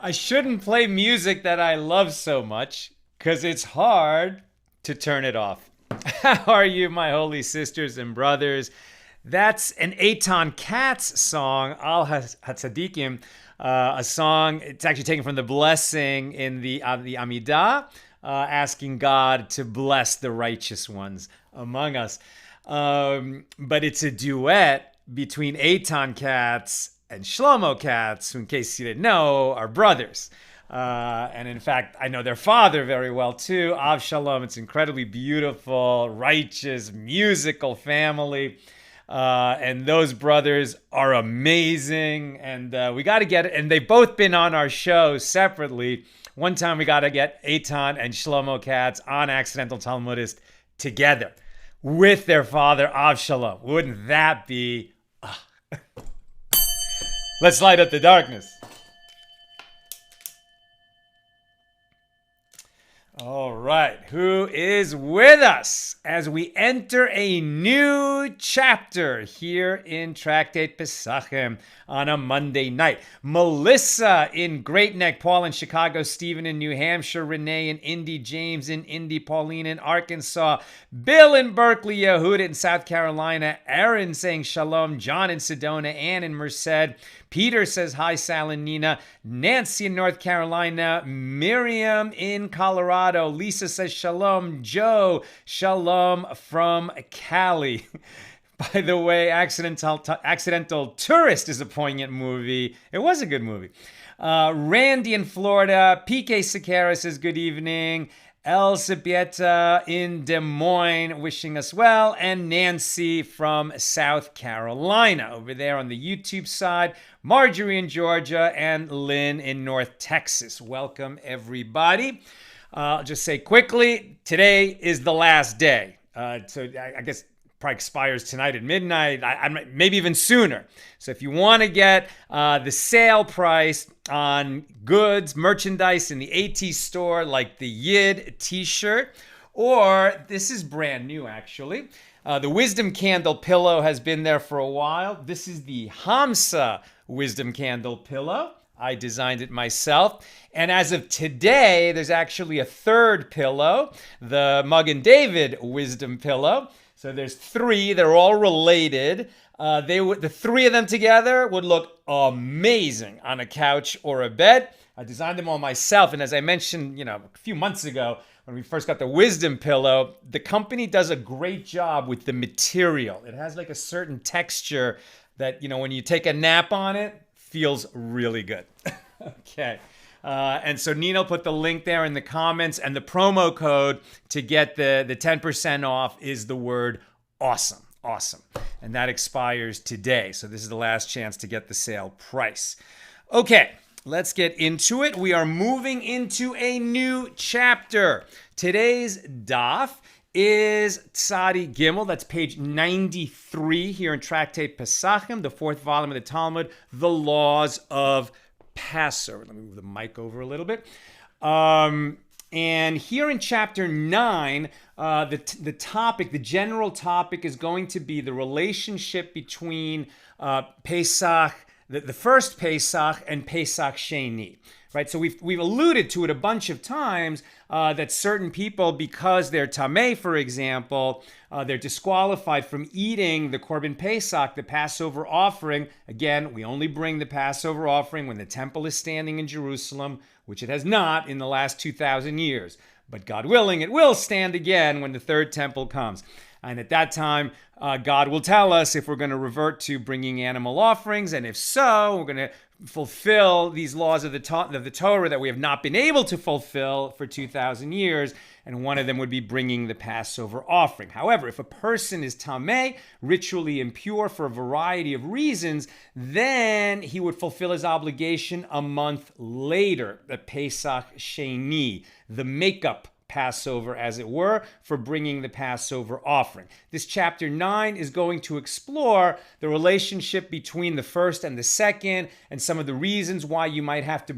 I shouldn't play music that I love so much because it's hard to turn it off. How are you, my holy sisters and brothers? That's an Eitan Katz song, Al Hatzadikim, a song. It's actually taken from the blessing in the Amidah, asking God to bless the righteous ones among us. But it's a duet between Eitan Katz and Shlomo Katz, who, in case you didn't know, are brothers. And in fact, I know their father very well too, Av Shalom. It's incredibly beautiful, righteous, musical family. And those brothers are amazing. And we got to get it. And they've both been on our show separately. One time we got to get Eitan and Shlomo Katz on Accidental Talmudist together with their father, Av Shalom. Wouldn't that be... Let's light up the darkness. All right, who is with us as we enter a new chapter here in Tractate Pesachim on a Monday night? Melissa in Great Neck, Paul in Chicago, Stephen in New Hampshire, Renee in Indy, James in Indy, Pauline in Arkansas, Bill in Berkeley, Yehuda in South Carolina, Aaron saying shalom, John in Sedona, Ann in Merced, Peter says hi, Sal and Nina, Nancy in North Carolina, Miriam in Colorado, Lisa says shalom, Joe, shalom from Cali. By the way, Accidental Tourist is a poignant movie. It was a good movie. Randy in Florida, PK Sakara says good evening. El Sabieta in Des Moines wishing us well, and Nancy from South Carolina over there on the YouTube side, Marjorie in Georgia, and Lynn in North Texas. Welcome, everybody. I'll just say quickly, today is the last day. So I guess probably expires tonight at midnight, maybe even sooner. So if you want to get the sale price on goods, merchandise in the AT store, like the Yid t-shirt, or this is brand new actually, the Wisdom Candle pillow has been there for a while. This is the Hamsa Wisdom Candle pillow. I designed it myself. And as of today, there's actually a third pillow, the Magen David Wisdom pillow. So there's three. They're all related. The three of them together would look amazing on a couch or a bed. I designed them all myself. And as I mentioned, a few months ago, when we first got the Wisdom pillow, the company does a great job with the material. It has like a certain texture that, when you take a nap on it, feels really good. Okay. And so Nino put the link there in the comments, and the promo code to get the 10% off is the word awesome. Awesome. And that expires today. So this is the last chance to get the sale price. Okay, let's get into it. We are moving into a new chapter. Today's daf is Tzadi Gimel. That's page 93 here in Tractate Pesachim, the fourth volume of the Talmud, the laws of Passover. Let me move the mic over a little bit. And here in chapter 9, the topic, the general topic is going to be the relationship between Pesach, the first Pesach, and Pesach Sheni. Right, so we've alluded to it a bunch of times that certain people, because they're tameh, for example, they're disqualified from eating the korban Pesach, the Passover offering. Again, we only bring the Passover offering when the temple is standing in Jerusalem, which it has not in the last 2,000 years. But God willing, it will stand again when the third temple comes. And at that time, God will tell us if we're going to revert to bringing animal offerings, and if so, we're going to fulfill these laws of the Torah that we have not been able to fulfill for 2,000 years, and one of them would be bringing the Passover offering. However, if a person is tameh, ritually impure for a variety of reasons, then he would fulfill his obligation a month later, the Pesach Sheni, the makeup Passover, as it were, for bringing the Passover offering. This chapter 9 is going to explore the relationship between the first and the second, and some of the reasons why you might have to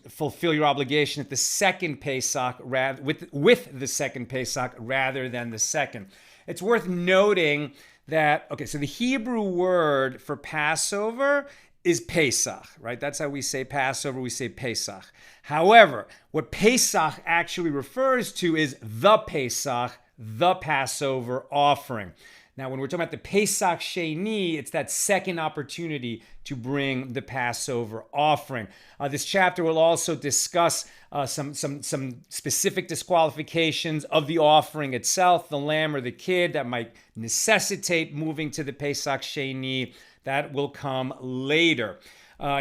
fulfill your obligation at the second Pesach with the second Pesach rather than the second. It's worth noting that, so the Hebrew word for Passover is Pesach, right? That's how we say Passover, we say Pesach. However, what Pesach actually refers to is the Pesach, the Passover offering. Now, when we're talking about the Pesach Sheni, it's that second opportunity to bring the Passover offering. This chapter will also discuss some specific disqualifications of the offering itself, the lamb or the kid, that might necessitate moving to the Pesach Sheni. That will come later.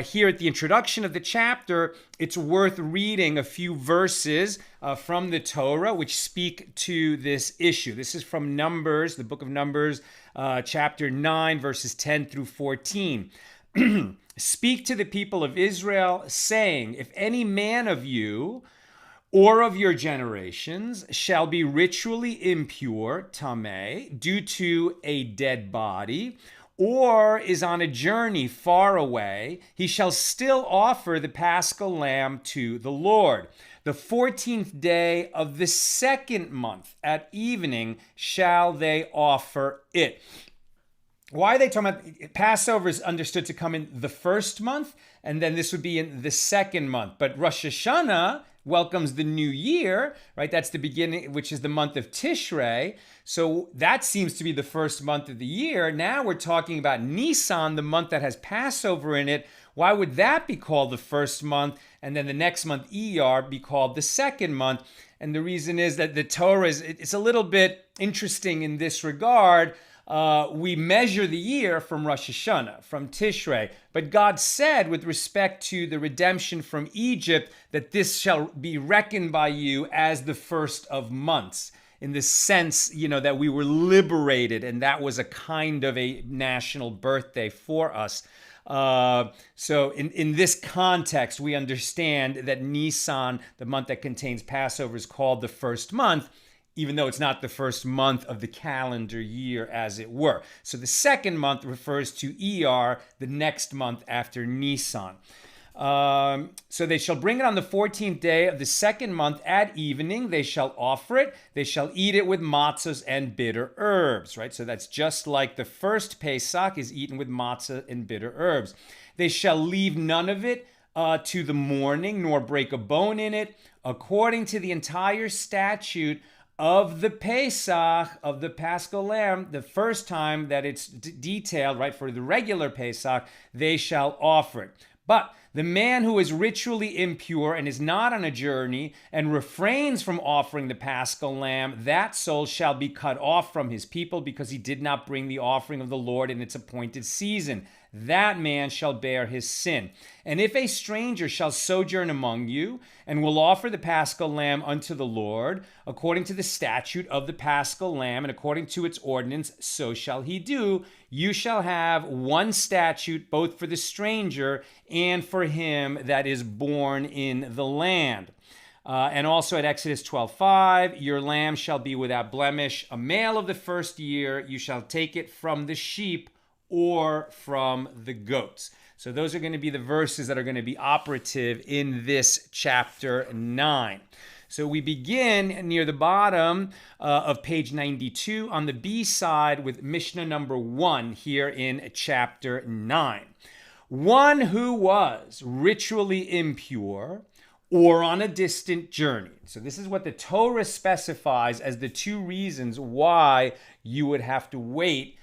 Here at the introduction of the chapter, it's worth reading a few verses from the Torah which speak to this issue. This is from Numbers, the book of Numbers, chapter 9, verses 10 through 14. Speak to the people of Israel, saying, if any man of you or of your generations shall be ritually impure, tameh, due to a dead body, or is on a journey far away, he shall still offer the Paschal lamb to the Lord. The 14th day of the second month at evening shall they offer it. Why are they talking about Passover is understood to come in the first month, and then this would be in the second month. But Rosh Hashanah welcomes the new year, right? That's the beginning, which is the month of Tishrei. So that seems to be the first month of the year. Now we're talking about Nisan, the month that has Passover in it. Why would that be called the first month? And then the next month, Iyar, be called the second month? And the reason is that the Torah it's a little bit interesting in this regard. We measure the year from Rosh Hashanah, from Tishrei. But God said with respect to the redemption from Egypt that this shall be reckoned by you as the first of months, in the sense, that we were liberated, and that was a kind of a national birthday for us. So in this context, we understand that Nisan, the month that contains Passover, is called the first month, even though it's not the first month of the calendar year, as it were. So the second month refers to Iyar, the next month after Nisan. So they shall bring it on the 14th day of the second month at evening. They shall offer it. They shall eat it with matzahs and bitter herbs, right? So that's just like the first Pesach is eaten with matzah and bitter herbs. They shall leave none of it to the morning, nor break a bone in it, according to the entire statute of the Pesach, of the Paschal lamb. The first time that it's detailed, right, for the regular Pesach, they shall offer it. But the man who is ritually impure and is not on a journey and refrains from offering the Paschal lamb, that soul shall be cut off from his people, because he did not bring the offering of the Lord in its appointed season. That man shall bear his sin. And if a stranger shall sojourn among you, and will offer the Paschal lamb unto the Lord, according to the statute of the Paschal lamb, and according to its ordinance, so shall he do. You shall have one statute, both for the stranger and for him that is born in the land. And also at Exodus 12:5, your lamb shall be without blemish, a male of the first year. You shall take it from the sheep or from the goats. So those are going to be the verses that are going to be operative in this chapter 9. So we begin near the bottom of page 92 on the B side with Mishna number 1 here in chapter 9. One who was ritually impure or on a distant journey. So this is what the Torah specifies as the two reasons why you would have to wait.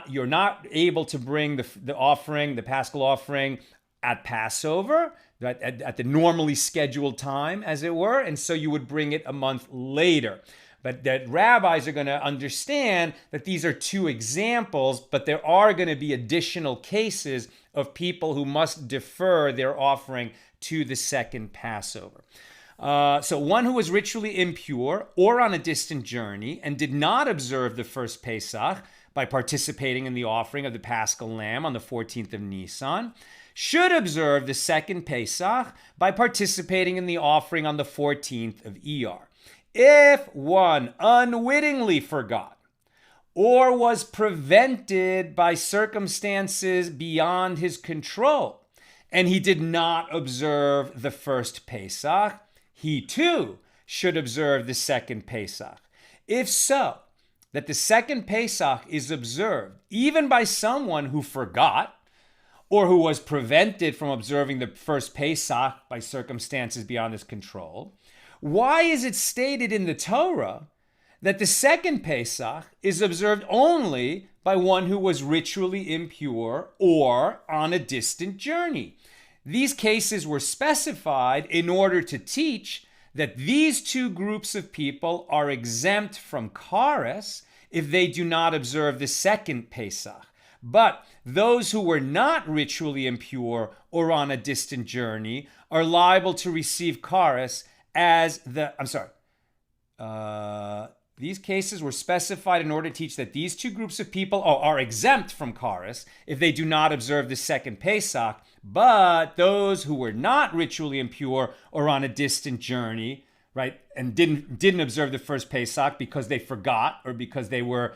You're not able to bring the offering, the Paschal offering, at Passover, at the normally scheduled time, as it were, and so you would bring it a month later. But that rabbis are going to understand that these are two examples, but there are going to be additional cases of people who must defer their offering to the second Passover. So one who was ritually impure or on a distant journey and did not observe the first Pesach by participating in the offering of the Paschal lamb on the 14th of Nisan, should observe the second Pesach by participating in the offering on the 14th of Iyar. If one unwittingly forgot or was prevented by circumstances beyond his control, and he did not observe the first Pesach, he too should observe the second Pesach. If so, that the second Pesach is observed even by someone who forgot or who was prevented from observing the first Pesach by circumstances beyond his control, why is it stated in the Torah that the second Pesach is observed only by one who was ritually impure or on a distant journey? These cases were specified in order to teach that these two groups of people are exempt from kares if they do not observe the second Pesach. But those who were not ritually impure or on a distant journey are liable to receive kares as these cases were specified in order to teach that these two groups of people are exempt from kares if they do not observe the second Pesach, but those who were not ritually impure or on a distant journey, right, and didn't observe the first Pesach because they forgot or because they were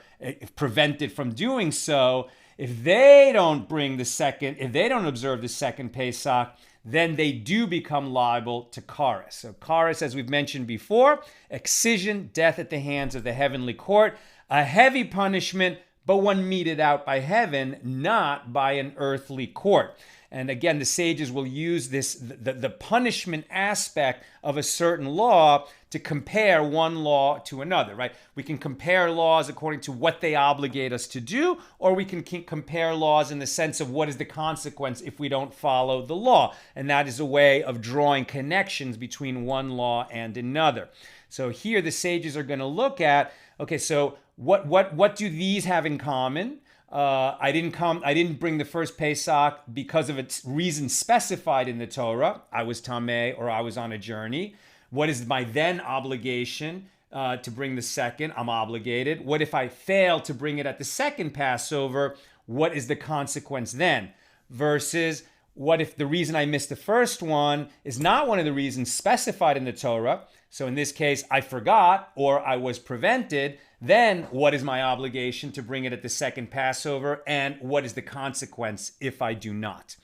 prevented from doing so, if they don't observe the second Pesach, then they do become liable to kares. So kares, as we've mentioned before, excision, death at the hands of the heavenly court, a heavy punishment, but one meted out by heaven, not by an earthly court. And again, the sages will use the punishment aspect of a certain law to compare one law to another, right? We can compare laws according to what they obligate us to do, or we can compare laws in the sense of what is the consequence if we don't follow the law. And that is a way of drawing connections between one law and another. So here the sages are going to look at, okay, so what do these have in common? I didn't bring the first Pesach because of its reason specified in the Torah. I was tameh or I was on a journey. What is my then obligation to bring the second? I'm obligated. What if I fail to bring it at the second Passover? What is the consequence then? Versus what if the reason I missed the first one is not one of the reasons specified in the Torah? So in this case, I forgot or I was prevented. Then what is my obligation to bring it at the second Passover? And what is the consequence if I do not?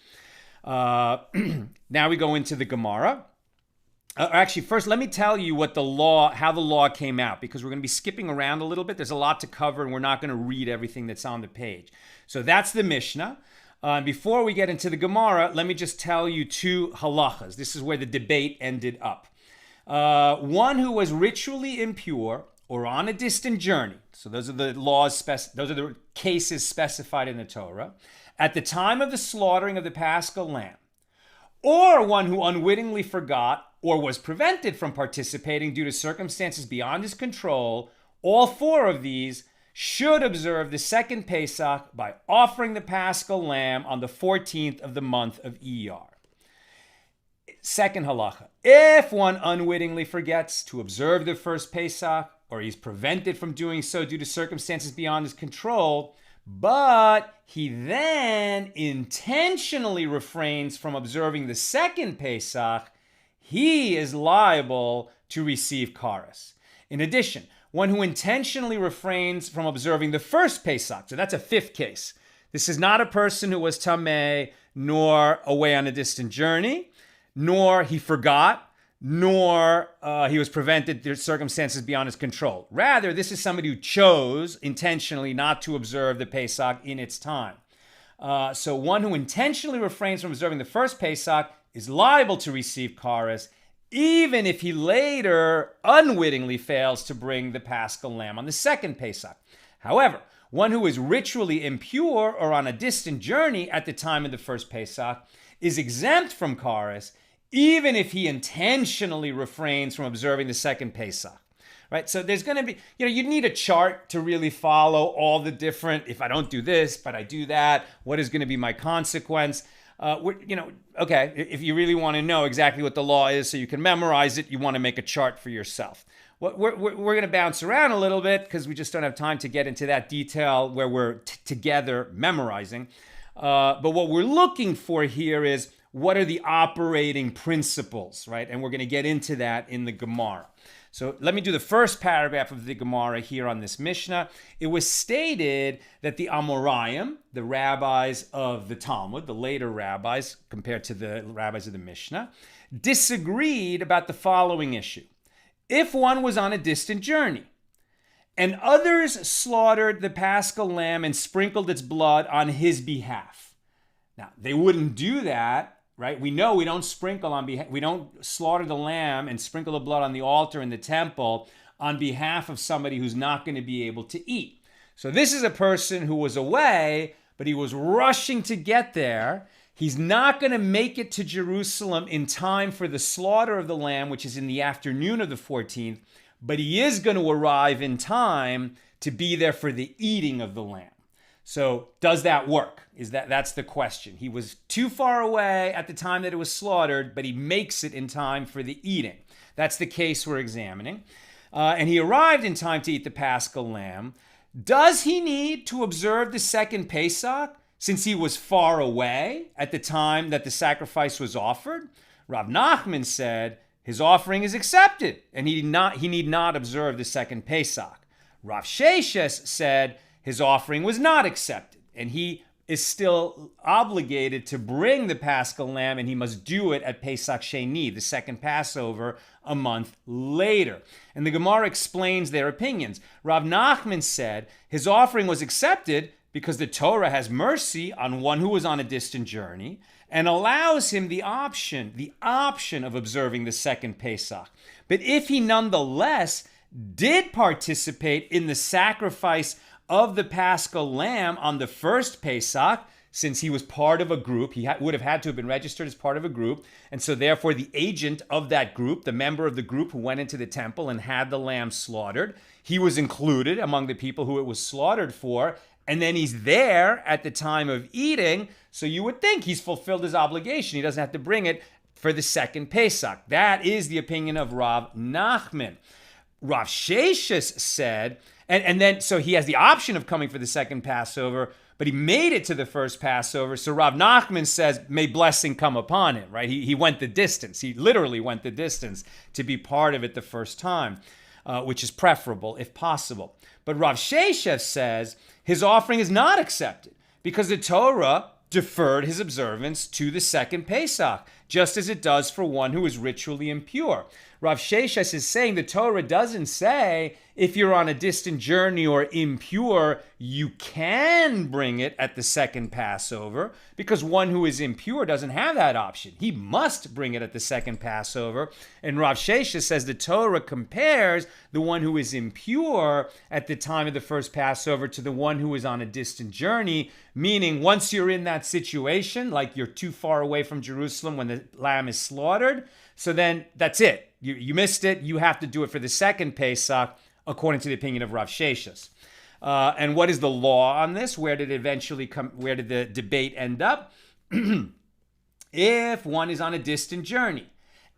Now we go into the Gemara. Actually, first, let me tell you how the law came out, because we're going to be skipping around a little bit. There's a lot to cover, and we're not going to read everything that's on the page. So that's the Mishnah. Before we get into the Gemara, let me just tell you two halachas. This is where the debate ended up. One who was ritually impure or on a distant journey. So those are the those are the cases specified in the Torah. At the time of the slaughtering of the Paschal lamb, or one who unwittingly forgot or was prevented from participating due to circumstances beyond his control, all four of these should observe the second Pesach by offering the Paschal lamb on the 14th of the month of Iyar. Second halacha, if one unwittingly forgets to observe the first Pesach, or he's prevented from doing so due to circumstances beyond his control, but he then intentionally refrains from observing the second Pesach, he is liable to receive kares. In addition, one who intentionally refrains from observing the first Pesach, so that's a fifth case. This is not a person who was tameh, nor away on a distant journey, nor he forgot, nor he was prevented through circumstances beyond his control. Rather, this is somebody who chose intentionally not to observe the Pesach in its time. So one who intentionally refrains from observing the first Pesach is liable to receive kares, even if he later unwittingly fails to bring the Paschal lamb on the second Pesach. However, one who is ritually impure or on a distant journey at the time of the first Pesach is exempt from kares, even if he intentionally refrains from observing the second Pesach, right? So there's going to be, you need a chart to really follow all the different, if I don't do this, but I do that, what is going to be my consequence? Okay, if you really want to know exactly what the law is so you can memorize it, you want to make a chart for yourself. We're going to bounce around a little bit because we just don't have time to get into that detail where we're together memorizing. But what we're looking for here is, what are the operating principles, right? And we're going to get into that in the Gemara. So let me do the first paragraph of the Gemara here on this Mishnah. It was stated that the Amoraim, the rabbis of the Talmud, the later rabbis compared to the rabbis of the Mishnah, disagreed about the following issue. If one was on a distant journey and others slaughtered the Paschal lamb and sprinkled its blood on his behalf, Now, they wouldn't do that, right? We know we don't we don't slaughter the lamb and sprinkle the blood on the altar in the temple on behalf of somebody who's not going to be able to eat. So this is a person who was away, but he was rushing to get there. He's not going to make it to Jerusalem in time for the slaughter of the lamb, which is in the afternoon of the 14th, but he is going to arrive in time to be there for the eating of the lamb. So does that work? That's the question. He was too far away at the time that it was slaughtered, but he makes it in time for the eating. That's the case we're examining. And he arrived in time to eat the Paschal lamb. Does he need to observe the second Pesach since he was far away at the time that the sacrifice was offered? Rav Nachman said his offering is accepted and he need not observe the second Pesach. Rav Sheshes said his offering was not accepted and he is still obligated to bring the Paschal lamb, and he must do it at Pesach Sheni, the second Passover, a month later. And the Gemara explains their opinions. Rav Nachman said his offering was accepted because the Torah has mercy on one who was on a distant journey and allows him the option of observing the second Pesach. But if he nonetheless did participate in the sacrifice of the Paschal lamb on the first Pesach, since he was part of a group, he would have had to have been registered as part of a group, and so therefore the agent of that group, the member of the group who went into the temple and had the lamb slaughtered, he was included among the people who it was slaughtered for, and then he's there at the time of eating, so you would think he's fulfilled his obligation. He doesn't have to bring it for the second Pesach. That is the opinion of Rav Nachman. Rav Sheshes said, and then, so he has the option of coming for the second Passover, but he made it to the first Passover. So Rav Nachman says, may blessing come upon him, right? He went the distance. He literally went the distance to be part of it the first time, which is preferable if possible. But Rav Sheshes says his offering is not accepted because the Torah deferred his observance to the second Pesach, just as it does for one who is ritually impure. Rav Sheshes is saying the Torah doesn't say if you're on a distant journey or impure, you can bring it at the second Passover, because one who is impure doesn't have that option. He must bring it at the second Passover. And Rav Sheshes says the Torah compares the one who is impure at the time of the first Passover to the one who is on a distant journey, meaning once you're in that situation, like you're too far away from Jerusalem when the lamb is slaughtered, so then that's it. You missed it. You have to do it for the second Pesach, according to the opinion of Rav Sheshes. And what is the law on this? Where did it eventually come? Where did the debate end up? If one is on a distant journey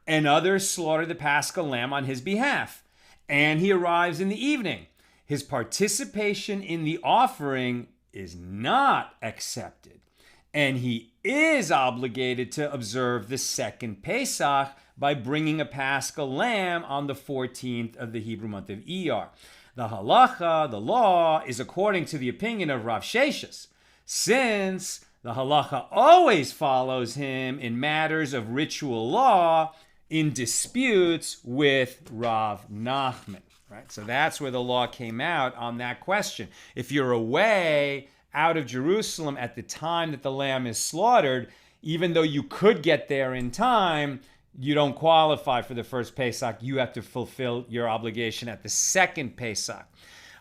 and others slaughter the Paschal lamb on his behalf, and he arrives in the evening, his participation in the offering is not accepted, and he is obligated to observe the second Pesach by bringing a Paschal lamb on the 14th of the Hebrew month of Iyar. The halacha, the law, is according to the opinion of Rav Sheshes, since the halacha always follows him in matters of ritual law in disputes with Rav Nachman. Right? So that's where the law came out on that question. If you're away out of Jerusalem at the time that the lamb is slaughtered, even though you could get there in time, you don't qualify for the first Pesach. You have to fulfill your obligation at the second Pesach.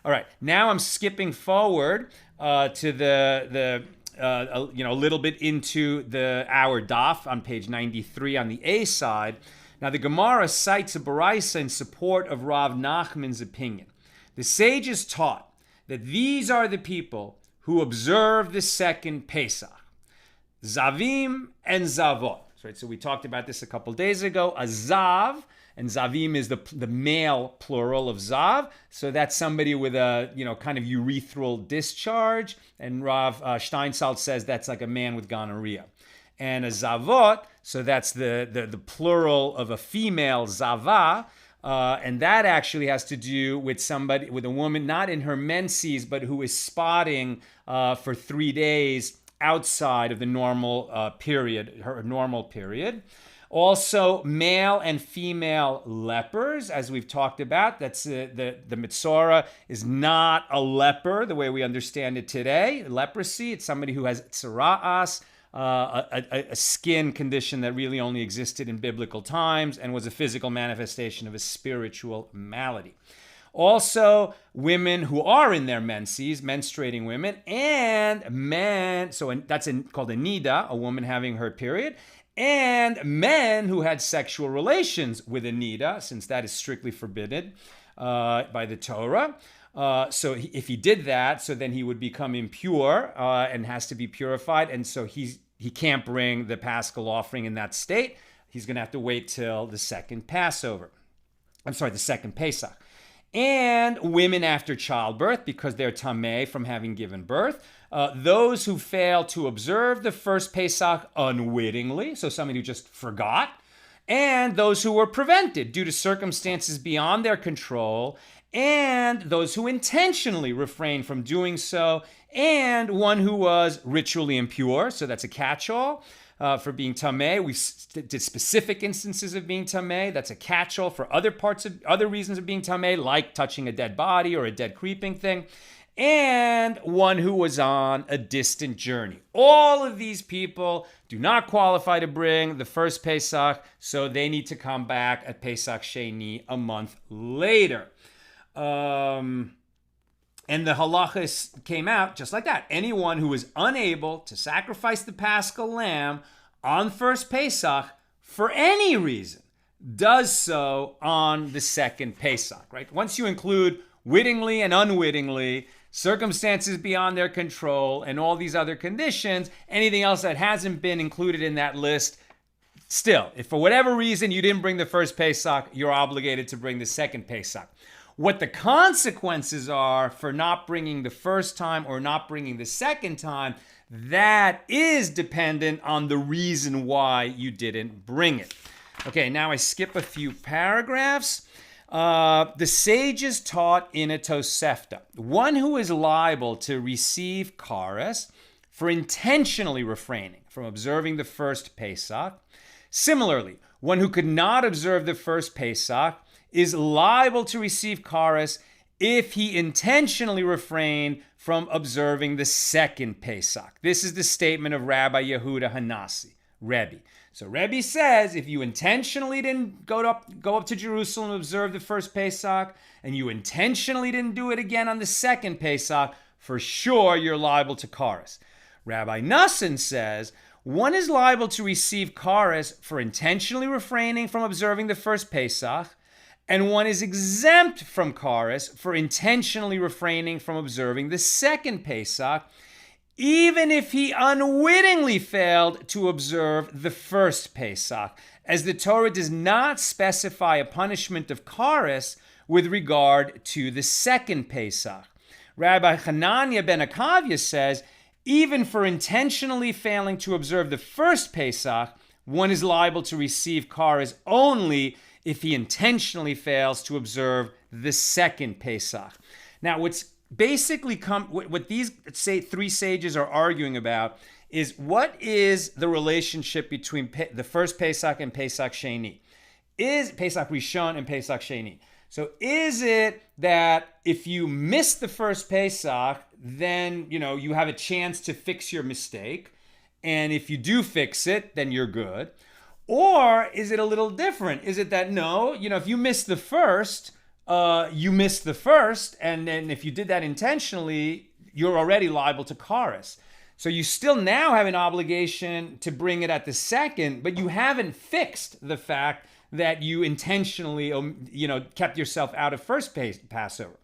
All right, now I'm skipping forward to a little bit into our daf on page 93 on the A side. Now the Gemara cites a baraisa in support of Rav Nachman's opinion. The sages taught that these are the people who observe the second Pesach: Zavim and Zavot. Right, so we talked about this a couple days ago. A Zav, and Zavim is the male plural of Zav. So that's somebody with a kind of urethral discharge. And Rav Steinsaltz says that's like a man with gonorrhea. And a Zavot, so that's the plural of a female Zava. And that actually has to do with a woman not in her menses, but who is spotting for 3 days outside of the normal period, her normal period. Also, male and female lepers, as we've talked about. That's the Mitzorah is not a leper the way we understand it today. Leprosy, it's somebody who has tzara'as, a skin condition that really only existed in biblical times and was a physical manifestation of a spiritual malady. Also, women who are in their menses, menstruating women, and men, so that's called a nida, a woman having her period, and men who had sexual relations with a nida, since that is strictly forbidden by the Torah. So if he did that, so then he would become impure and has to be purified, and so he can't bring the Paschal offering in that state. He's going to have to wait till the second Passover. The second Pesach. And women after childbirth, because they're tameh from having given birth. Those who fail to observe the first Pesach unwittingly, so somebody who just forgot. And those who were prevented due to circumstances beyond their control. And those who intentionally refrained from doing so. And one who was ritually impure, so that's a catch-all. For being tameh, we did specific instances of being tameh. That's a catch-all for other reasons of being tameh, like touching a dead body or a dead creeping thing. And one who was on a distant journey. All of these people do not qualify to bring the first Pesach, so they need to come back at Pesach Sheni a month later. And the halachas came out just like that. Anyone who is unable to sacrifice the Paschal lamb on first Pesach for any reason does so on the second Pesach, right? Once you include wittingly and unwittingly, circumstances beyond their control, and all these other conditions, anything else that hasn't been included in that list, still, if for whatever reason you didn't bring the first Pesach, you're obligated to bring the second Pesach. What the consequences are for not bringing the first time or not bringing the second time, that is dependent on the reason why you didn't bring it. Okay, now I skip a few paragraphs. The sages taught in a Tosefta, one who is liable to receive kares for intentionally refraining from observing the first Pesach. Similarly, one who could not observe the first Pesach is liable to receive kares if he intentionally refrained from observing the second Pesach. This is the statement of Rabbi Yehuda Hanasi, Rebbe. So Rebbe says if you intentionally didn't go up to Jerusalem and observe the first Pesach, and you intentionally didn't do it again on the second Pesach, for sure you're liable to kares. Rabbi Nassan says one is liable to receive kares for intentionally refraining from observing the first Pesach, and one is exempt from kares for intentionally refraining from observing the second Pesach, even if he unwittingly failed to observe the first Pesach, as the Torah does not specify a punishment of kares with regard to the second Pesach. Rabbi Hanania ben Akavia says, even for intentionally failing to observe the first Pesach, one is liable to receive kares only if he intentionally fails to observe the second Pesach. Now, what's basically what these three sages are arguing about is what is the relationship between the first Pesach and Pesach Sheni? Is Pesach Rishon and Pesach Sheni? So is it that if you miss the first Pesach, then you have a chance to fix your mistake, and if you do fix it, then you're good? Or is it a little different? Is it that no, if you miss the first, you missed the first, and then if you did that intentionally, you're already liable to kares. So you still now have an obligation to bring it at the second, but you haven't fixed the fact that you intentionally, kept yourself out of first Passover,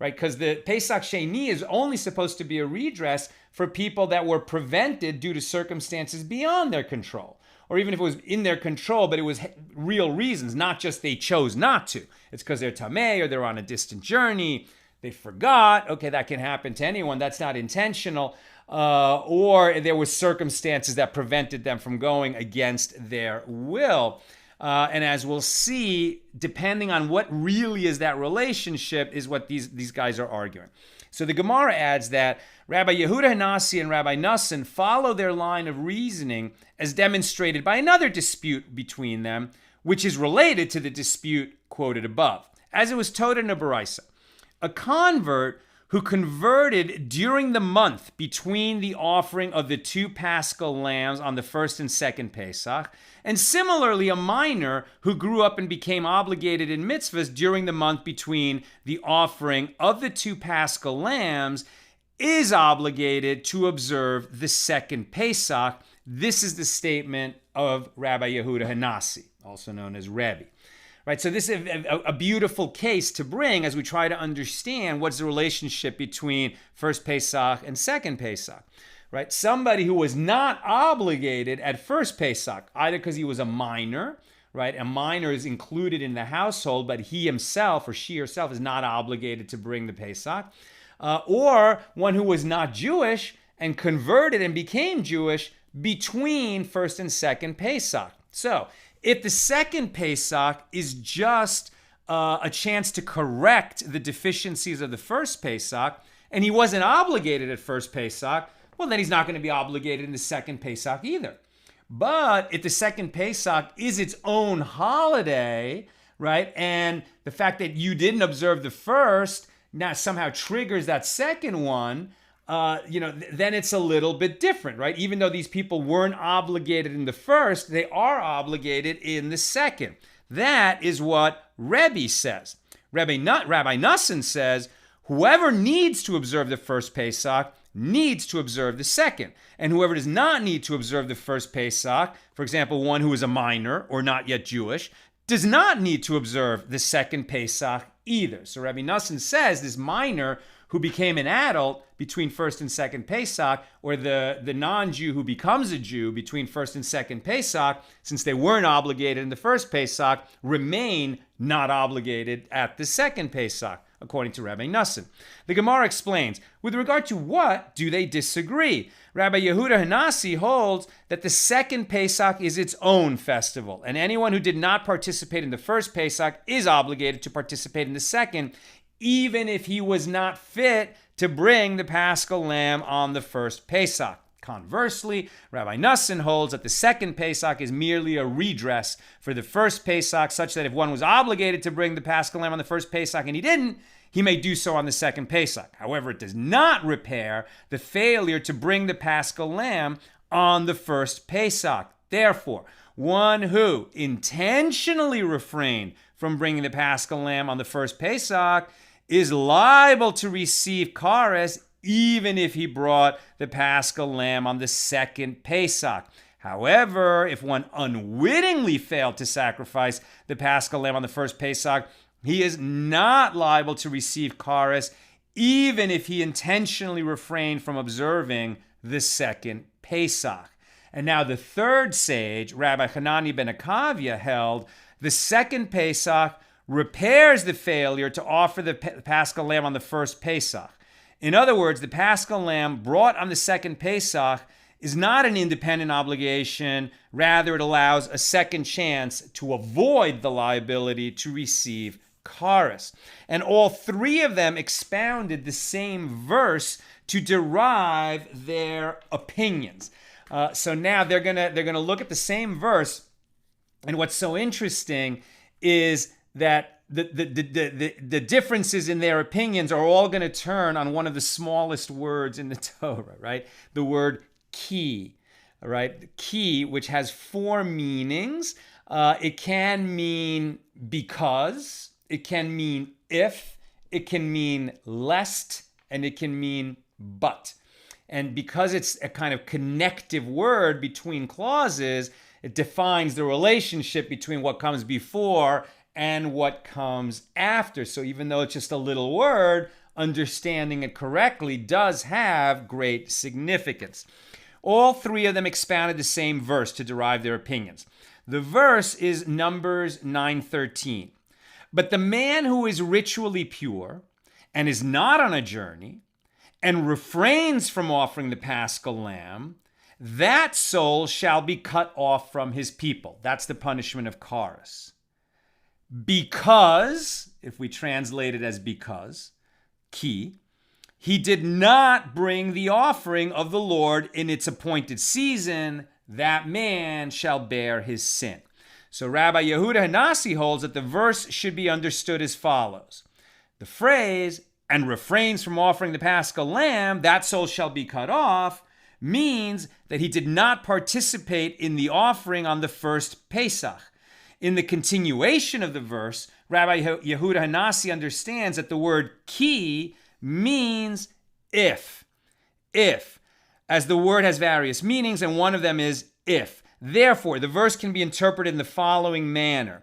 right? Because the Pesach Sheni is only supposed to be a redress for people that were prevented due to circumstances beyond their control. Or even if it was in their control, but it was real reasons, not just they chose not to. It's because they're tameh or they're on a distant journey, they forgot. Okay, that can happen to anyone. That's not intentional. Or there were circumstances that prevented them from going against their will. And as we'll see, depending on what really is that relationship is what these guys are arguing. So the Gemara adds that Rabbi Yehuda Hanasi and Rabbi Nassan follow their line of reasoning as demonstrated by another dispute between them, which is related to the dispute quoted above. As it was told in a Baraisa, a convert who converted during the month between the offering of the two paschal lambs on the first and second Pesach, and similarly a minor who grew up and became obligated in mitzvahs during the month between the offering of the two paschal lambs is obligated to observe the second Pesach. This is the statement of Rabbi Yehuda Hanasi, also known as Rebbe. Right, so this is a beautiful case to bring as we try to understand what's the relationship between first Pesach and second Pesach. Right, somebody who was not obligated at first Pesach, either because he was a minor, right? A minor is included in the household, but he himself or she herself is not obligated to bring the Pesach, or one who was not Jewish and converted and became Jewish between first and second Pesach. So, if the second Pesach is just a chance to correct the deficiencies of the first Pesach, and he wasn't obligated at first Pesach, well, then he's not going to be obligated in the second Pesach either. But if the second Pesach is its own holiday, right, and the fact that you didn't observe the first now somehow triggers that second one, then it's a little bit different, right? Even though these people weren't obligated in the first, they are obligated in the second. That is what Rebbe says. Rabbi Nassan says, whoever needs to observe the first Pesach needs to observe the second. And whoever does not need to observe the first Pesach, for example, one who is a minor or not yet Jewish, does not need to observe the second Pesach either. So Rabbi Nassan says this minor who became an adult between first and second Pesach, or the non-Jew who becomes a Jew between first and second Pesach, since they weren't obligated in the first Pesach, remain not obligated at the second Pesach, according to Rabbi Nassan. The Gemara explains, with regard to what do they disagree? Rabbi Yehuda Hanasi holds that the second Pesach is its own festival, and anyone who did not participate in the first Pesach is obligated to participate in the second, even if he was not fit to bring the paschal lamb on the first Pesach. Conversely, Rabbi Nassan holds that the second Pesach is merely a redress for the first Pesach, such that if one was obligated to bring the paschal lamb on the first Pesach and he didn't, he may do so on the second Pesach. However, it does not repair the failure to bring the paschal lamb on the first Pesach. Therefore, one who intentionally refrained from bringing the paschal lamb on the first Pesach is liable to receive kares even if he brought the paschal lamb on the second Pesach. However, if one unwittingly failed to sacrifice the paschal lamb on the first Pesach, he is not liable to receive kares even if he intentionally refrained from observing the second Pesach. And now the third sage, Rabbi Hanani ben Akavia, held the second Pesach repairs the failure to offer the paschal lamb on the first Pesach. In other words, the paschal lamb brought on the second Pesach is not an independent obligation. Rather, it allows a second chance to avoid the liability to receive kares. And all three of them expounded the same verse to derive their opinions. So now they're gonna look at the same verse, and what's so interesting is that the differences in their opinions are all going to turn on one of the smallest words in the Torah, right? The word ki, right? Ki, which has four meanings. It can mean because, it can mean if, it can mean lest, and it can mean but. And because it's a kind of connective word between clauses, it defines the relationship between what comes before and what comes after. So even though it's just a little word, understanding it correctly does have great significance. All three of them expounded the same verse to derive their opinions. The verse is Numbers 9:13. But the man who is ritually pure and is not on a journey and refrains from offering the paschal lamb, that soul shall be cut off from his people. That's the punishment of kares. Because, if we translate it as because, ki, he did not bring the offering of the Lord in its appointed season, that man shall bear his sin. So Rabbi Yehuda Hanasi holds that the verse should be understood as follows. The phrase, and refrains from offering the Paschal lamb, that soul shall be cut off, means that he did not participate in the offering on the first Pesach. In the continuation of the verse, Rabbi Yehuda Hanasi understands that the word ki means if. If. As the word has various meanings, and one of them is if. Therefore, the verse can be interpreted in the following manner.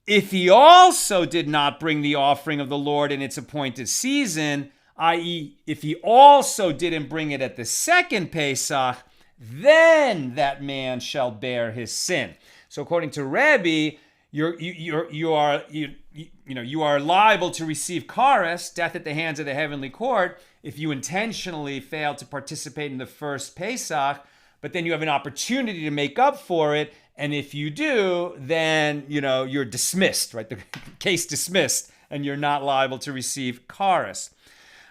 If he also did not bring the offering of the Lord in its appointed season, i.e., if he also didn't bring it at the second Pesach, then that man shall bear his sin. So according to Rebbe, you are liable to receive kares, death at the hands of the heavenly court, if you intentionally fail to participate in the first Pesach, but then you have an opportunity to make up for it, and if you do, then you're dismissed, right? The case dismissed, and you're not liable to receive kares.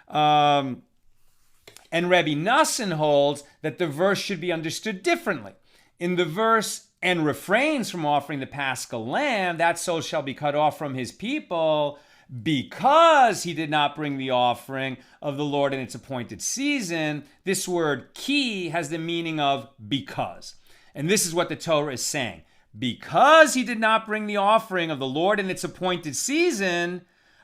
And Rabbi Nassan holds that the verse should be understood differently. In the verse, and refrains from offering the Paschal lamb, that soul shall be cut off from his people because he did not bring the offering of the Lord in its appointed season. This word ki has the meaning of because. And this is what the Torah is saying. Because he did not bring the offering of the Lord in its appointed season,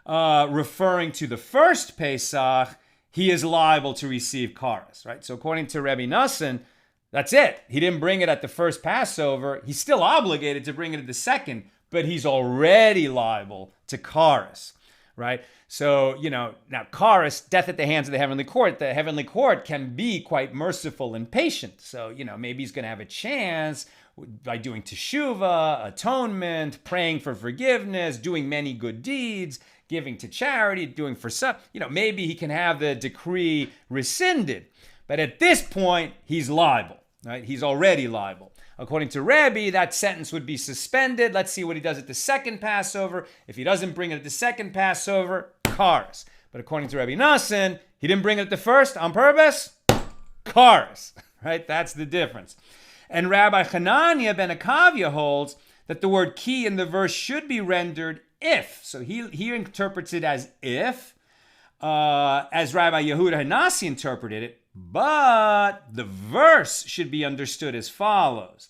referring to the first Pesach, he is liable to receive kares, right? So according to Rabbi Nassan, that's it. He didn't bring it at the first Passover. He's still obligated to bring it at the second, but he's already liable to kares, right? So, now kares, death at the hands of the heavenly court. The heavenly court can be quite merciful and patient. So, maybe he's going to have a chance by doing teshuvah, atonement, praying for forgiveness, doing many good deeds, giving to charity, doing for some, maybe he can have the decree rescinded. But at this point, he's liable, right? He's already liable. According to Rebbe, that sentence would be suspended. Let's see what he does at the second Passover. If he doesn't bring it at the second Passover, kares. But according to Rabbi Nassan, he didn't bring it at the first on purpose, kares, right? That's the difference. And Rabbi Hanania ben Akavia holds that the word ki in the verse should be rendered if. So he interprets it as if, as Rabbi Yehuda Hanasi interpreted it. But the verse should be understood as follows.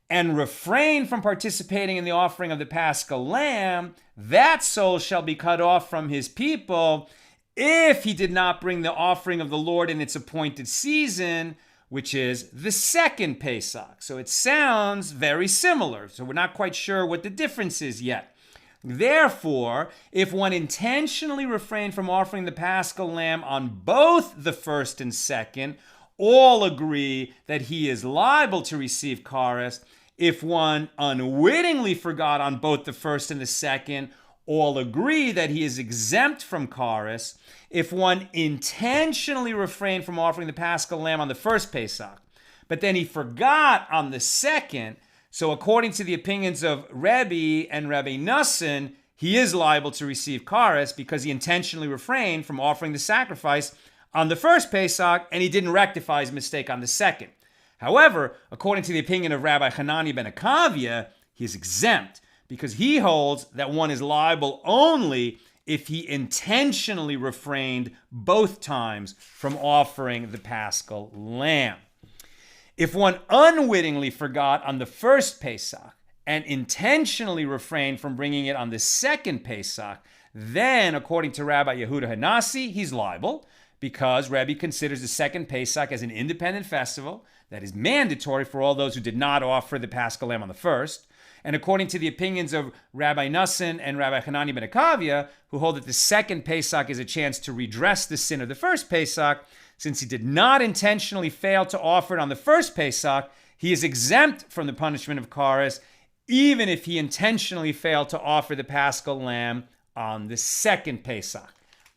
And refrain from participating in the offering of the Paschal lamb, that soul shall be cut off from his people if he did not bring the offering of the Lord in its appointed season, which is the second Pesach. So it sounds very similar. So we're not quite sure what the difference is yet. Therefore, if one intentionally refrained from offering the Paschal lamb on both the first and second, all agree that he is liable to receive kares. If one unwittingly forgot on both the first and the second, all agree that he is exempt from kares. If one intentionally refrained from offering the Paschal lamb on the first Pesach, but then he forgot on the second, so according to the opinions of Rebbe and Rabbi Nassan, he is liable to receive kares because he intentionally refrained from offering the sacrifice on the first Pesach and he didn't rectify his mistake on the second. However, according to the opinion of Rabbi Hanani ben Akavia, he is exempt because he holds that one is liable only if he intentionally refrained both times from offering the Paschal lamb. If one unwittingly forgot on the first Pesach and intentionally refrained from bringing it on the second Pesach, then, according to Rabbi Yehuda Hanasi, he's liable because Rebbe considers the second Pesach as an independent festival that is mandatory for all those who did not offer the Paschal lamb on the first. And according to the opinions of Rabbi Nassan and Rabbi Hanani ben Akavia, who hold that the second Pesach is a chance to redress the sin of the first Pesach, since he did not intentionally fail to offer it on the first Pesach, he is exempt from the punishment of kares, even if he intentionally failed to offer the Paschal lamb on the second Pesach.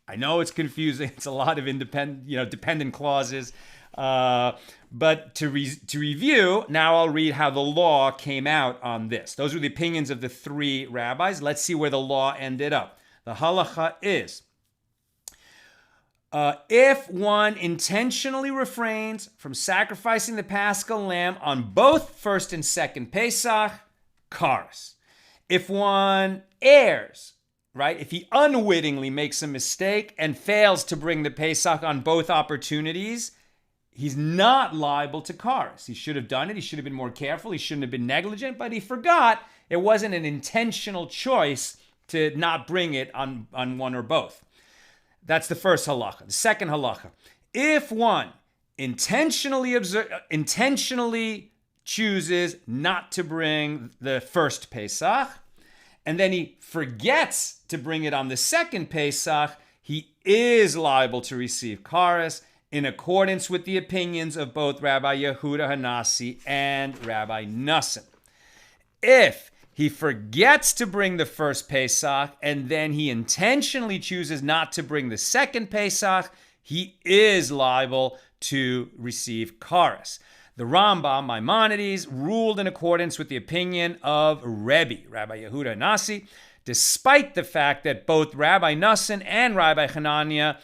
I know it's confusing. It's a lot of dependent clauses. But to review, now I'll read how the law came out on this. Those were the opinions of the three rabbis. Let's see where the law ended up. The halacha is, if one intentionally refrains from sacrificing the Paschal lamb on both first and second Pesach, kares. If one errs right? If he unwittingly makes a mistake and fails to bring the Pesach on both opportunities, he's not liable to kares. He should have done it. He should have been more careful. He shouldn't have been negligent, but he forgot. It wasn't an intentional choice to not bring it on one or both. That's the first halacha. The second halacha: if one intentionally chooses not to bring the first Pesach, and then he forgets to bring it on the second Pesach, he is liable to receive kares in accordance with the opinions of both Rabbi Yehuda Hanasi and Rabbi Nassim. If he forgets to bring the first Pesach and then he intentionally chooses not to bring the second Pesach, he is liable to receive kares. The Rambam, Maimonides, ruled in accordance with the opinion of Rabbi Yehuda Hanasi, despite the fact that both Rabbi Nassim and Rabbi Hanania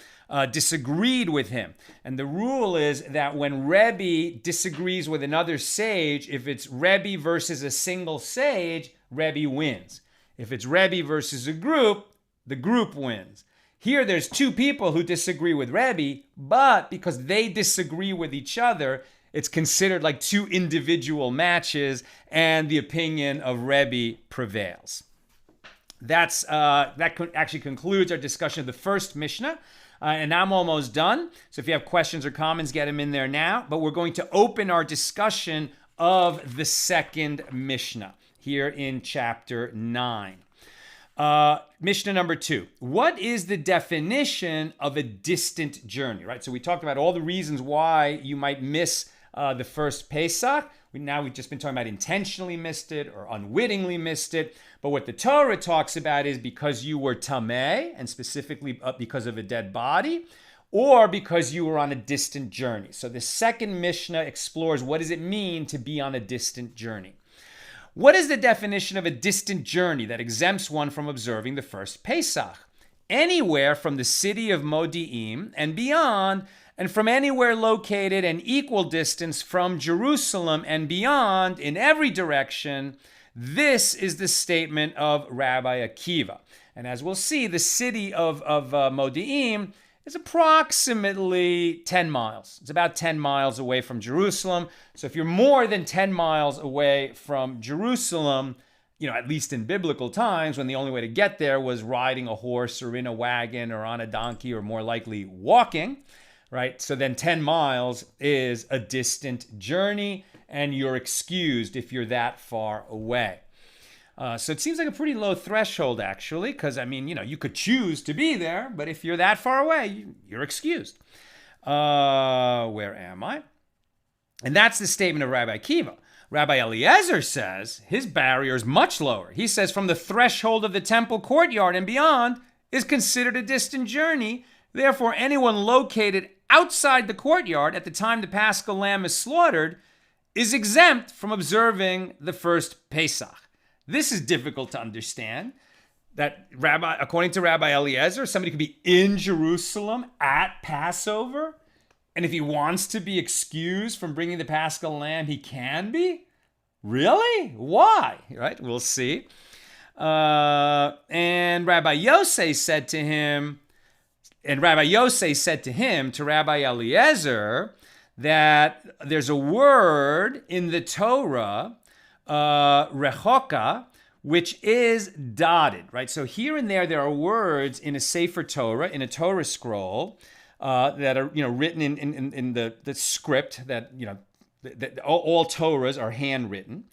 disagreed with him. And the rule is that when Rebbe disagrees with another sage, if it's Rebbe versus a single sage, Rebbe wins. If it's Rebbe versus a group, the group wins. Here there's two people who disagree with Rebbe, but because they disagree with each other, it's considered like two individual matches, and the opinion of Rebbe prevails. That actually concludes our discussion of the first Mishnah. And I'm almost done. So if you have questions or comments, get them in there now. But we're going to open our discussion of the second Mishnah here in chapter 9. Mishnah number 2. What is the definition of a distant journey, right? So we talked about all the reasons why you might miss the first Pesach. We've just been talking about intentionally missed it or unwittingly missed it. But what the Torah talks about is because you were tameh, and specifically because of a dead body, or because you were on a distant journey. So the second Mishnah explores what does it mean to be on a distant journey. What is the definition of a distant journey that exempts one from observing the first Pesach? Anywhere from the city of Modi'im and beyond, and from anywhere located an equal distance from Jerusalem and beyond in every direction. This is the statement of Rabbi Akiva. And as we'll see, the city of Modi'im is approximately 10 miles. It's about 10 miles away from Jerusalem. So if you're more than 10 miles away from Jerusalem, at least in biblical times, when the only way to get there was riding a horse or in a wagon or on a donkey or more likely walking, right? So then 10 miles is a distant journey, and you're excused if you're that far away. So it seems like a pretty low threshold, actually, because, you could choose to be there, but if you're that far away, you're excused. Where am I? And that's the statement of Rabbi Akiva. Rabbi Eliezer says his barrier is much lower. He says from the threshold of the temple courtyard and beyond is considered a distant journey. Therefore, anyone located outside the courtyard at the time the Paschal lamb is slaughtered is exempt from observing the first Pesach. This is difficult to understand. That according to Rabbi Eliezer, somebody could be in Jerusalem at Passover, and if he wants to be excused from bringing the Paschal lamb, he can be? Really? Why? Right? We'll see. And Rabbi Yosei said to him, to Rabbi Eliezer, that there's a word in the Torah, rechoka, which is dotted, right? So here and there are words in a Sefer Torah, in a Torah scroll, that are written in the script that that all Torahs are handwritten,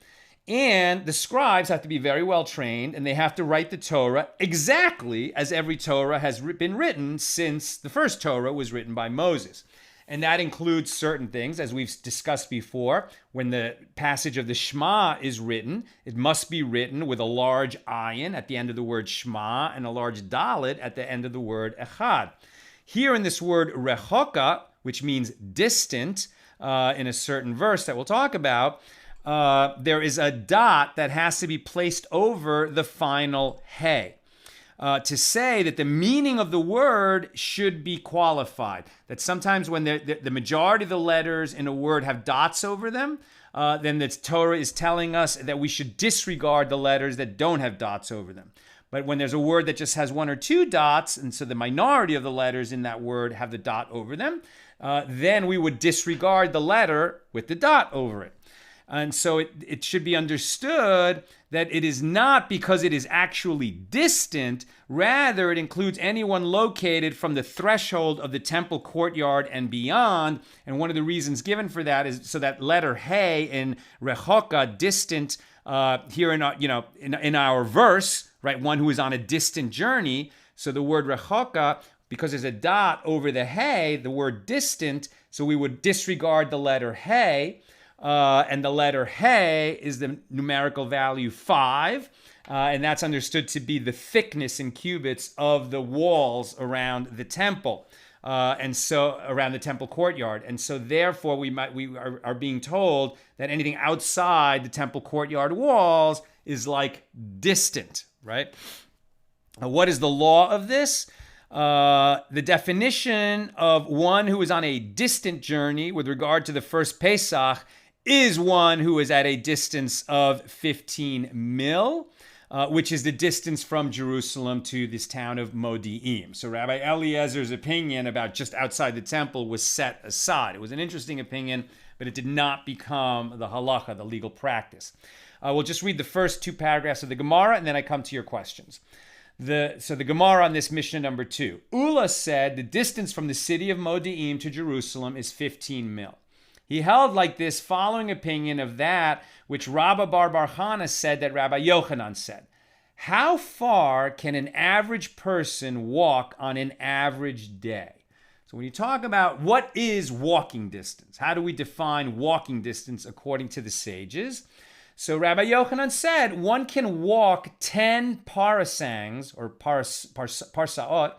and the scribes have to be very well trained, and they have to write the Torah exactly as every Torah has been written since the first Torah was written by Moses. And that includes certain things, as we've discussed before. When the passage of the Shema is written, it must be written with a large ayin at the end of the word Shema and a large dalet at the end of the word echad. Here in this word rechoka, which means distant, in a certain verse that we'll talk about, there is a dot that has to be placed over the final he. To say that the meaning of the word should be qualified. That sometimes when the majority of the letters in a word have dots over them, then the Torah is telling us that we should disregard the letters that don't have dots over them. But when there's a word that just has one or two dots, and so the minority of the letters in that word have the dot over them, then we would disregard the letter with the dot over it. And so it should be understood that it is not because it is actually distant, rather it includes anyone located from the threshold of the temple courtyard and beyond. And one of the reasons given for that is so that letter Hey in Rechoka, distant, here in in our verse, right, one who is on a distant journey. So the word Rechoka, because there's a dot over the Hey, the word distant, so we would disregard the letter Hey. And the letter He is the numerical value 5, and that's understood to be the thickness in cubits of the walls around the temple, and so around the temple courtyard. And so therefore we are being told that anything outside the temple courtyard walls is like distant, right? What is the law of this? The definition of one who is on a distant journey with regard to the first Pesach is one who is at a distance of 15 mil, which is the distance from Jerusalem to this town of Modi'im. So Rabbi Eliezer's opinion about just outside the temple was set aside. It was an interesting opinion, but it did not become the halacha, the legal practice. We'll just read the first 2 paragraphs of the Gemara, and then I come to your questions. So the Gemara on this Mishnah number 2. Ula said the distance from the city of Modi'im to Jerusalem is 15 mil. He held like this following opinion of that which Rabba bar Chana said that Rabbi Yochanan said. How far can an average person walk on an average day? So when you talk about what is walking distance, how do we define walking distance according to the sages? So Rabbi Yochanan said one can walk 10 parasangs or parsaot,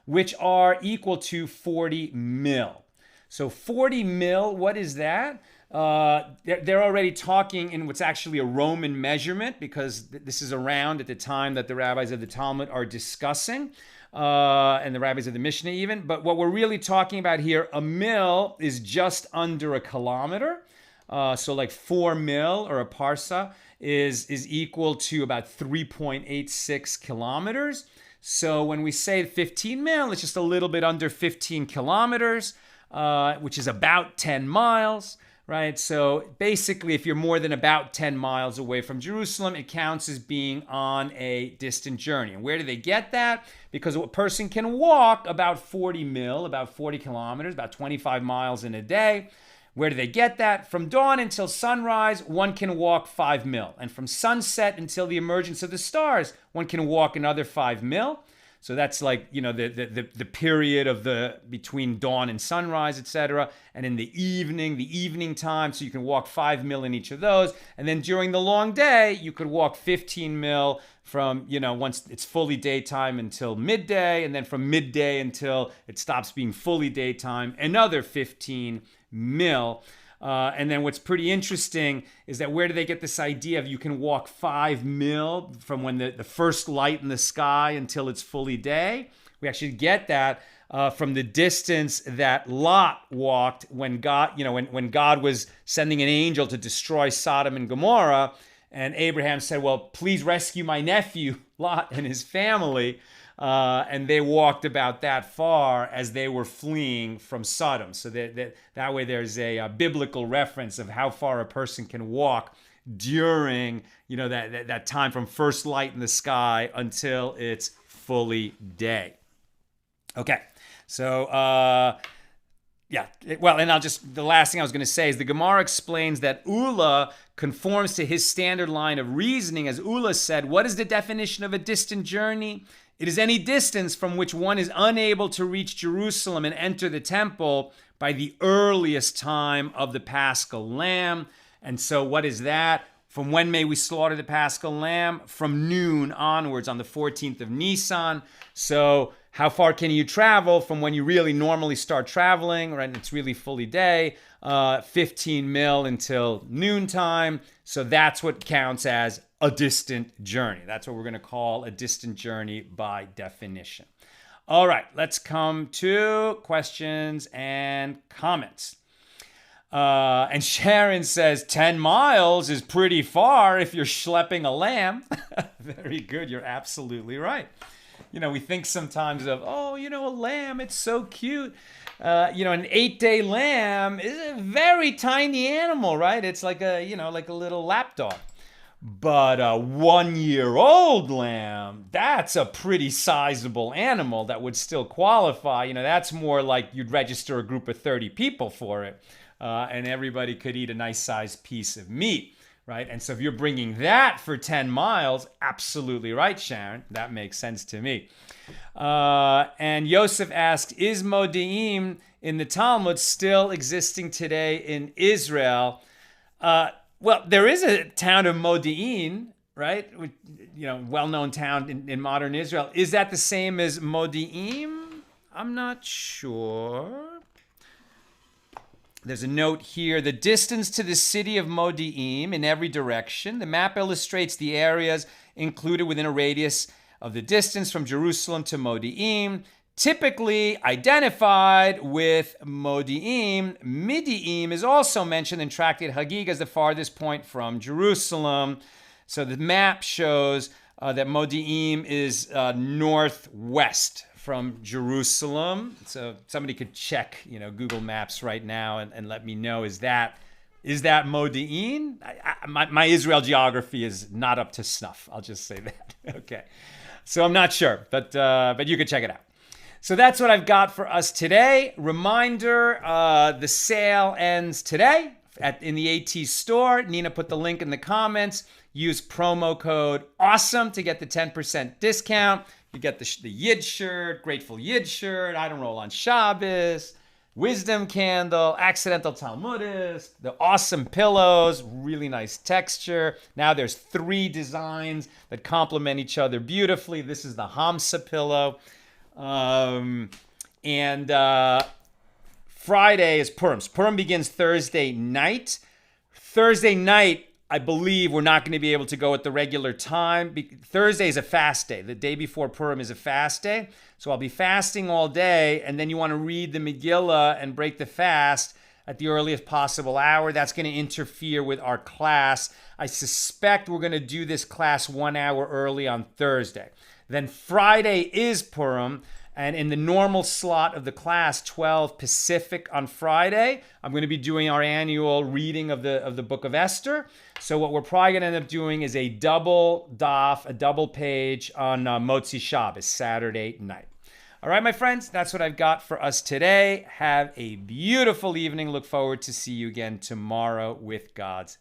which are equal to 40 mil. So 40 mil, what is that? They're already talking in what's actually a Roman measurement, because this is around at the time that the rabbis of the Talmud are discussing, and the rabbis of the Mishna even. But what we're really talking about here, a mil is just under a kilometer. So like 4 mil or a parsa is equal to about 3.86 kilometers. So when we say 15 mil, it's just a little bit under 15 kilometers. Which is about 10 miles, right? So basically, if you're more than about 10 miles away from Jerusalem, it counts as being on a distant journey. And where do they get that? Because a person can walk about 40 mil, about 40 kilometers, about 25 miles in a day. Where do they get that? From dawn until sunrise, one can walk 5 mil. And from sunset until the emergence of the stars, one can walk another 5 mil. So that's like, the period of between dawn and sunrise, etc. And in the evening time, so you can walk 5 mil in each of those. And then during the long day, you could walk 15 mil from, once it's fully daytime until midday. And then from midday until it stops being fully daytime, another 15 mil. And then what's pretty interesting is that where do they get this idea of you can walk 5 mil from when the first light in the sky until it's fully day? We actually get that from the distance that Lot walked when God, when God was sending an angel to destroy Sodom and Gomorrah. And Abraham said, well, please rescue my nephew, Lot, and his family. And they walked about that far as they were fleeing from Sodom. So that way there's a biblical reference of how far a person can walk during, that time from first light in the sky until it's fully day. Okay, so the last thing I was going to say is the Gemara explains that Ula conforms to his standard line of reasoning. As Ula said, what is the definition of a distant journey? It is any distance from which one is unable to reach Jerusalem and enter the temple by the earliest time of the Paschal Lamb. And so what is that? From when may we slaughter the Paschal Lamb? From noon onwards on the 14th of Nisan. So how far can you travel from when you really normally start traveling, right? And it's really fully day, 15 mil until noontime. So that's what counts as a distant journey. That's what we're going to call a distant journey by definition. All right, let's come to questions and comments. And Sharon says 10 miles is pretty far if you're schlepping a lamb. Very good. You're absolutely right. We think sometimes of, a lamb, it's so cute. An 8-day lamb is a very tiny animal, right? It's like a little lapdog. But a 1-year-old lamb, that's a pretty sizable animal that would still qualify. That's more like you'd register a group of 30 people for it. And everybody could eat a nice sized piece of meat, right? And so if you're bringing that for 10 miles, absolutely right, Sharon. That makes sense to me. And Yosef asks, is Modi'im in the Talmud still existing today in Israel? Well, there is a town of Modi'in, right? Well-known town in modern Israel. Is that the same as Modi'im? I'm not sure. There's a note here. The distance to the city of Modi'im in every direction. The map illustrates the areas included within a radius of the distance from Jerusalem to Modi'im, typically identified with Modi'im. Midi'im is also mentioned in Tractate Hagig as the farthest point from Jerusalem. So the map shows that Modi'im is northwest from Jerusalem. So somebody could check, Google Maps right now and let me know, is that Modi'in? My Israel geography is not up to snuff. I'll just say that. Okay. So I'm not sure, but you can check it out. So that's what I've got for us today. Reminder, the sale ends today in the AT store. Nina put the link in the comments. Use promo code AWESOME to get the 10% discount. You get the Yid shirt, Grateful Yid shirt, I Don't Roll on Shabbos, Wisdom Candle, Accidental Talmudist, the awesome pillows, really nice texture. Now there's 3 designs that complement each other beautifully. This is the Hamsa pillow. Friday is Purim. Purim begins Thursday night. Thursday night, I believe we're not going to be able to go at the regular time. Thursday is a fast day. The day before Purim is a fast day. So I'll be fasting all day, and then you want to read the Megillah and break the fast at the earliest possible hour. That's going to interfere with our class. I suspect we're going to do this class 1 hour early on Thursday. Then Friday is Purim, and in the normal slot of the class, 12 Pacific on Friday, I'm going to be doing our annual reading of the Book of Esther. So what we're probably going to end up doing is a double daf, a double page on Motzi Shabbos, Saturday night. All right, my friends, that's what I've got for us today. Have a beautiful evening. Look forward to see you again tomorrow with God's